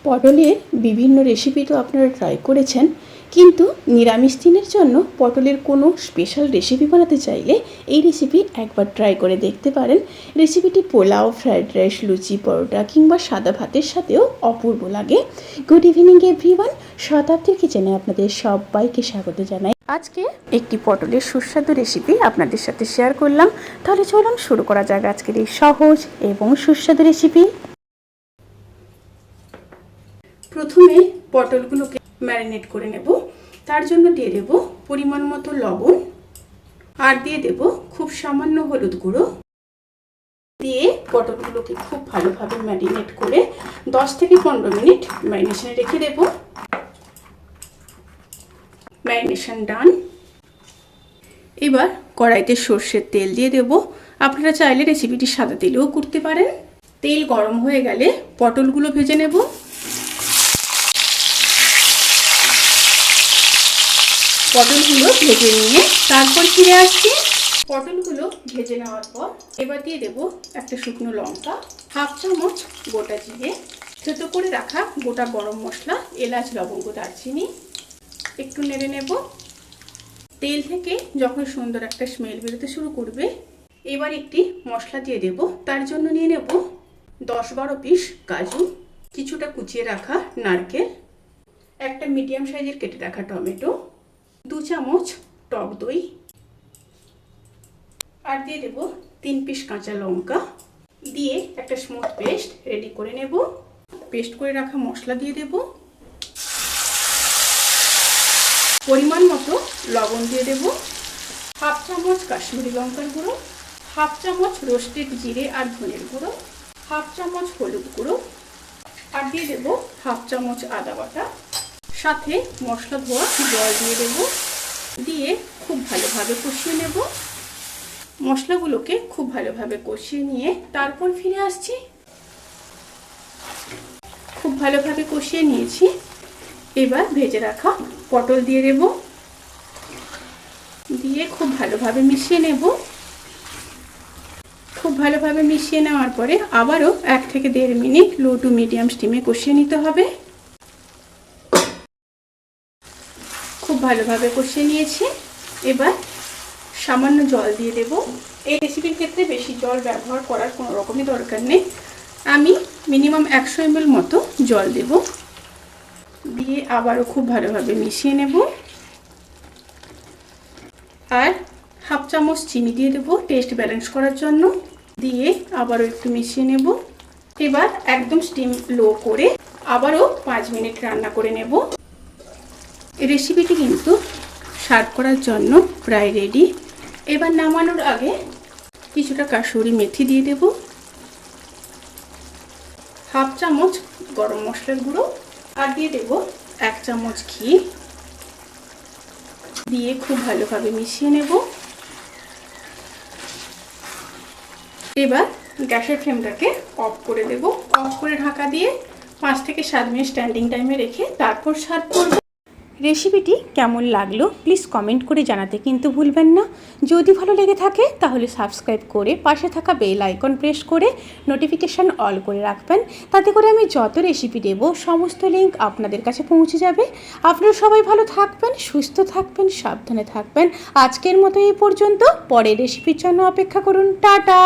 পটলের বিভিন্ন রেসিপি তো আপনারা ট্রাই করেছেন, কিন্তু নিরামিষ দিনের জন্য পটলের কোনো স্পেশাল রেসিপি বানাতে চাইলে এই রেসিপি একবার ট্রাই করে দেখতে পারেন। রেসিপিটি পোলাও, ফ্রায়েড রাইস, লুচি, পরোটা কিংবা সাদা ভাতের সাথেও অপূর্ব লাগে। গুড ইভিনিং এভরিওয়ান, শতাব্দীর কিচেনে আপনাদের সবাইকে স্বাগত জানাই। আজকে একটি পটলের সুস্বাদু রেসিপি আপনাদের সাথে শেয়ার করলাম। তাহলে চলুন শুরু করা যাক আজকের এই সহজ এবং সুস্বাদু রেসিপি। প্রথমে পটলগুলোকে ম্যারিনেট করে নেব। তার জন্য দিয়ে দেব পরিমাণ মতো লবণ, আর দিয়ে দেব খুব সামান্য হলুদ গুঁড়ো। দিয়ে পটলগুলোকে খুব ভালোভাবে ম্যারিনেট করে 10 থেকে 15 মিনিট ম্যারিনেশনে রেখে দেব। ম্যারিনেশন ডান। এবার কড়াইতে সর্ষের তেল দিয়ে দেব। আপনারা চাইলে রেসিপিটি সাদা তেলেও করতে পারেন। তেল গরম হয়ে গেলে পটলগুলো ভেজে নেব। পটলগুলো ভেজে নিয়ে তারপর ফিরে আসছি। পটলগুলো ভেজে নেওয়ার পর এবার দিয়ে দেব একটা শুকনো লঙ্কা, হাফ চামচ গোটা জিরে, থেতো করে রাখা গোটা গরম মশলা, এলাচ, লবঙ্গ, দারচিনি। একটু নেড়ে নেব। তেল থেকে যখন সুন্দর একটা স্মেল বেরোতে শুরু করবে, এবার একটি মশলা দিয়ে দেব। তার জন্য নিয়ে নেব 10-12 পিস কাজু, কিছুটা কুচিয়ে রাখা নারকেল, একটা মিডিয়াম সাইজের কেটে রাখা টমেটো, 2 চামচ টক দই, আর দিয়ে দেব 3 পিস কাঁচা লঙ্কা। দিয়ে একটা স্মুথ পেস্ট রেডি করে নেব। পেস্ট করে রাখা মশলা দিয়ে দেব। পরিমাণ মতো লবণ দিয়ে দেব। হাফ চামচ কাশ্মীরি লঙ্কার গুঁড়ো, হাফ চামচ রোস্টেড জিরে আর ধনের গুঁড়ো, হাফ চামচ হলুদ গুঁড়ো, আর দিয়ে দেব হাফ চামচ আদা বাটা। সাথে মশলা ধোয়া জল দিয়ে দেব। দিয়ে খুব ভালোভাবে কষিয়ে নেব। মশলাগুলোকে খুব ভালোভাবে কষিয়ে নিয়ে তারপর ফিরে আসছি। খুব ভালোভাবে কষিয়ে নিয়েছি। এবার ভেজে রাখা পটল দিয়ে দেব। দিয়ে খুব ভালোভাবে মিশিয়ে নেব। খুব ভালোভাবে মিশিয়ে নেওয়ার পরে আবারও 1 থেকে 1.5 মিনিট লো টু মিডিয়াম স্টিমে কষিয়ে নিতে হবে। খুব ভালোভাবে কষিয়ে নিয়েছি। এবার সামান্য জল দিয়ে দেব। এই রেসিপির ক্ষেত্রে বেশি জল ব্যবহার করার কোনো রকমই দরকার নেই। আমি মিনিমাম 100 ml মতো জল দেব। দিয়ে আবারও খুব ভালোভাবে মিশিয়ে নেব। আর হাফ চামচ চিনি দিয়ে দেব টেস্ট ব্যালেন্স করার জন্য। দিয়ে আবারও একটু মিশিয়ে নেব। এবার একদম স্টিম লো করে আবারও 5 মিনিট রান্না করে নেব। এই রেসিপিটি কিন্তু সার্ভ করার জন্য প্রায় রেডি। এবার নামানোর আগে কিছুটা কাসুরি মেথি দিয়ে দেব, হাফ চামচ গরম মশলার গুঁড়ো, আর দিয়ে দেব 1 চামচ ঘি। দিয়ে খুব ভালোভাবে মিশিয়ে নেব। এবার গ্যাসের ফ্লেমটাকে অফ করে দেব। অফ করে ঢাকা দিয়ে 5 থেকে 7 মিনিট স্ট্যান্ডিং টাইমে রেখে তারপর সার্ভ করব। রেসিপিটি কেমন লাগলো প্লিজ কমেন্ট করে জানাতে কিন্তু ভুলবেন না। যদি ভালো লেগে থাকে তাহলে সাবস্ক্রাইব করে পাশে থাকা বেল আইকন প্রেস করে নোটিফিকেশান অল করে রাখবেন। তাতে করে আমি যত রেসিপি দেব সমস্ত লিঙ্ক আপনাদের কাছে পৌঁছে যাবে। আপনারা সবাই ভালো থাকবেন, সুস্থ থাকবেন, সাবধানে থাকবেন। আজকের মতো এই পর্যন্ত। পরের রেসিপির জন্য অপেক্ষা করুন। টাটা।